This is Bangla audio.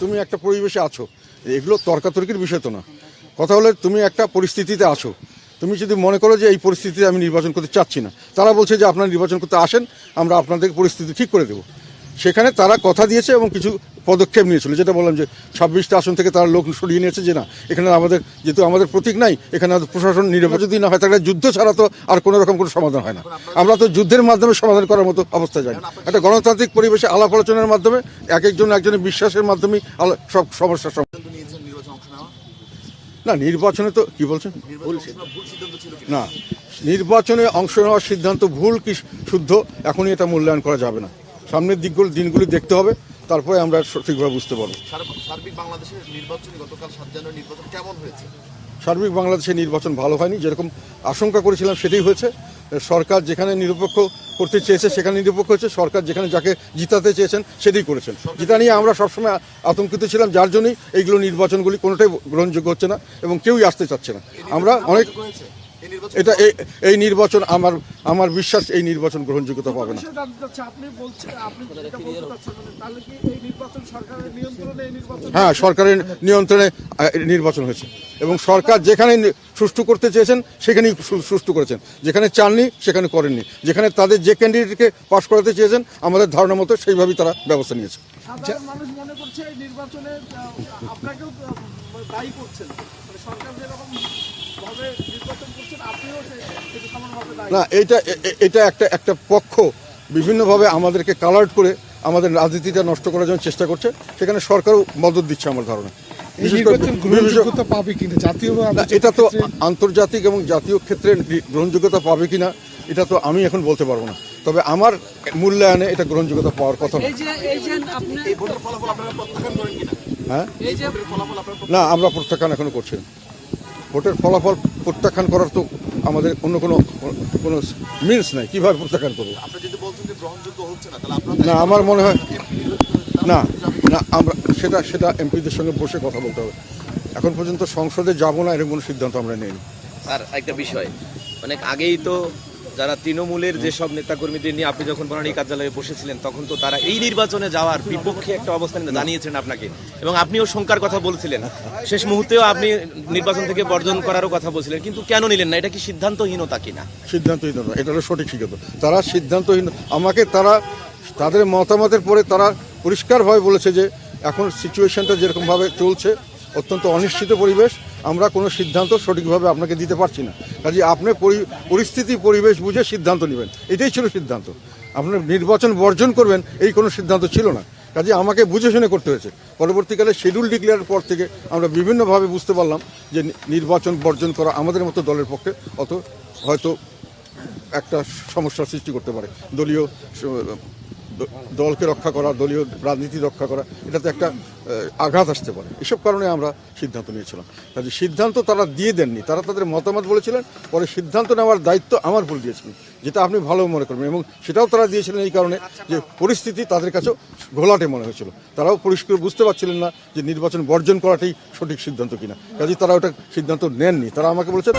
তুমি একটা পরিবেশে আছো, এগুলো তর্কাতর্কির বিষয় তো না। কথা হলে তুমি একটা পরিস্থিতিতে আছো, তুমি যদি মনে করো যে এই পরিস্থিতিতে আমি নির্বাচন করতে চাচ্ছি না, তারা বলছে যে আপনারা নির্বাচন করতে আসেন, আমরা আপনাদের পরিস্থিতি ঠিক করে দেবো। সেখানে তারা কথা দিয়েছে এবং কিছু পদক্ষেপ নিয়েছিল, যেটা বললাম যে 26টা আসন থেকে তারা লোক সরিয়ে নিয়েছে, যে না এখানে আমাদের যেহেতু আমাদের প্রতীক নাই, এখানে প্রশাসন নিরাপদ যদি না হয় তাহলে যুদ্ধ ছাড়া তো আর কোনো রকম কোনো সমাধান হয় না। আমরা তো যুদ্ধের মাধ্যমে সমাধান করার মতো অবস্থা যাই। একটা গণতান্ত্রিক পরিবেশে আলাপ আলোচনার মাধ্যমে একজনের বিশ্বাসের মাধ্যমেই সব সমস্যার সমাধান। না নির্বাচনে তো কি বলছেন, না নির্বাচনে অংশ নেওয়ার সিদ্ধান্ত ভুল কি শুদ্ধ এখনই এটা মূল্যায়ন করা যাবে না। সামনের দিনগুলি দেখতে হবে, তারপরে আমরা সঠিকভাবে বুঝতে পারবো। সার্বিক বাংলাদেশের নির্বাচন গতকাল 7 জানুয়ারি নির্বাচন কেমন হয়েছে? সার্বিক বাংলাদেশের নির্বাচন ভালো হয়নি, যেরকম আশঙ্কা করেছিলাম সেটাই হয়েছে। সরকার যেখানে নিরপেক্ষ করতে চেয়েছে সেখানে নিরপেক্ষ হয়েছে, সরকার যেখানে যাকে জিতাতে চেয়েছেন সেটাই করেছেন। যেটা নিয়ে আমরা সবসময় আতঙ্কিত ছিলাম, যার জন্যই এইগুলো নির্বাচনগুলি কোনোটাই গ্রহণযোগ্য হচ্ছে না এবং কেউই আসতে চাচ্ছে না। আমরা অনেক এই নির্বাচন আমার বিশ্বাস এই নির্বাচন গ্রহণযোগ্যতা পাবে না। হ্যাঁ, সরকারের নিয়ন্ত্রণে নির্বাচন হয়েছে এবং সরকার যেখানে সুষ্ঠু করতে চেয়েছেন সেখানেই সুষ্ঠু করেছেন, যেখানে চাননি সেখানে করেননি, যেখানে তাদের যে ক্যান্ডিডেটকে পাশ করাতে চেয়েছেন আমাদের ধারণা মতো সেইভাবেই তারা ব্যবস্থা নিয়েছে। মানুষ মনে করছে এই নির্বাচনে আপনাকেও দায়ী করছেন, সরকার যেরকম না এটা একটা পক্ষ বিভিন্নভাবে আমাদেরকে কালার্ড করে আমাদের রাজনীতিটা নষ্ট করার জন্য চেষ্টা করছে, সেখানে সরকারও মদত দিচ্ছে আমার ধারণা। এটা তো আন্তর্জাতিক এবং জাতীয় ক্ষেত্রে গ্রহণযোগ্যতা পাবে কিনা এটা তো আমি এখন বলতে পারবো না, তবে আমার মূল্যায়নে এটা গ্রহণযোগ্যতা পাওয়ার কথা না। হ্যাঁ, না আমরা প্রত্যাখ্যান এখনো করছি না। ভোটের ফলাফল প্রত্যাখ্যান করার তো আমাদের অন্য কোনো মিনস নাই, কীভাবে প্রত্যাখ্যান করবো? না আমার মনে হয় না আমরা সেটা এমপিদের সঙ্গে বসে কথা বলতে হবে। এখন পর্যন্ত সংসদে যাব না এরকম কোনো সিদ্ধান্ত আমরা নেইনি। আর একটা বিষয়, অনেক আগেই তো যারা তৃণমূলের যেসব নেতাকর্মীদের নিয়ে আপনি যখন বনানী কার্যালয়ে বসেছিলেন তখন তো তারা এই নির্বাচনে যাওয়ার বিপক্ষে একটা অবস্থান জানিয়েছেন আপনাকে, এবং আপনিও শঙ্কার কথা বলছিলেন, শেষ মুহূর্তেও আপনি নির্বাচন থেকে বর্জন করারও কথা বলছিলেন, কিন্তু কেন নিলেন না? এটা কি সিদ্ধান্তহীনতা কিনা? সিদ্ধান্তহীনতা, এটা হলো সঠিক সিদ্ধান্ত। তারা সিদ্ধান্তহীন, তাদের মতামতের পরে তারা পরিষ্কারভাবে বলেছে যে এখন সিচুয়েশনটা যেরকমভাবে চলছে অত্যন্ত অনিশ্চিত পরিবেশ, আমরা কোনো সিদ্ধান্ত সঠিকভাবে আপনাকে দিতে পারছি না, কাজে আপনি পরিবেশ বুঝে সিদ্ধান্ত নেবেন, এটাই ছিল সিদ্ধান্ত। আপনার নির্বাচন বর্জন করবেন এই কোনো সিদ্ধান্ত ছিল না, কাজে আমাকে বুঝে শুনে করতে হয়েছে। পরবর্তীকালে শিডিউল ডিক্লেয়ারের পর থেকে আমরা বিভিন্নভাবে বুঝতে পারলাম যে নির্বাচন বর্জন করা আমাদের মতো দলের পক্ষে হয়তো একটা সমস্যার সৃষ্টি করতে পারে। দলকে রক্ষা করা, দলীয় রাজনীতি রক্ষা করা, এটাতে একটা আঘাত আসতে পারে, এসব কারণে আমরা সিদ্ধান্ত নিয়েছিলাম। কাজে সিদ্ধান্ত তারা দিয়ে দেননি, তারা তাদের মতামত বলেছিলেন, পরে সিদ্ধান্ত নেওয়ার দায়িত্ব আমার উপর দিয়েছিলেন, যেটা আপনি ভালো মনে করবেন, এবং সেটাও তারা দিয়েছিলেন এই কারণে যে পরিস্থিতি তাদের কাছেও ঘোলাটে মনে হয়েছিল, তারাও পরিষ্কার বুঝতে পারছিলেন না যে নির্বাচন বর্জন করাটাই সঠিক সিদ্ধান্ত কিনা, কাজে তারা ওটা সিদ্ধান্ত নেননি। তারা আমাকে বলেছেন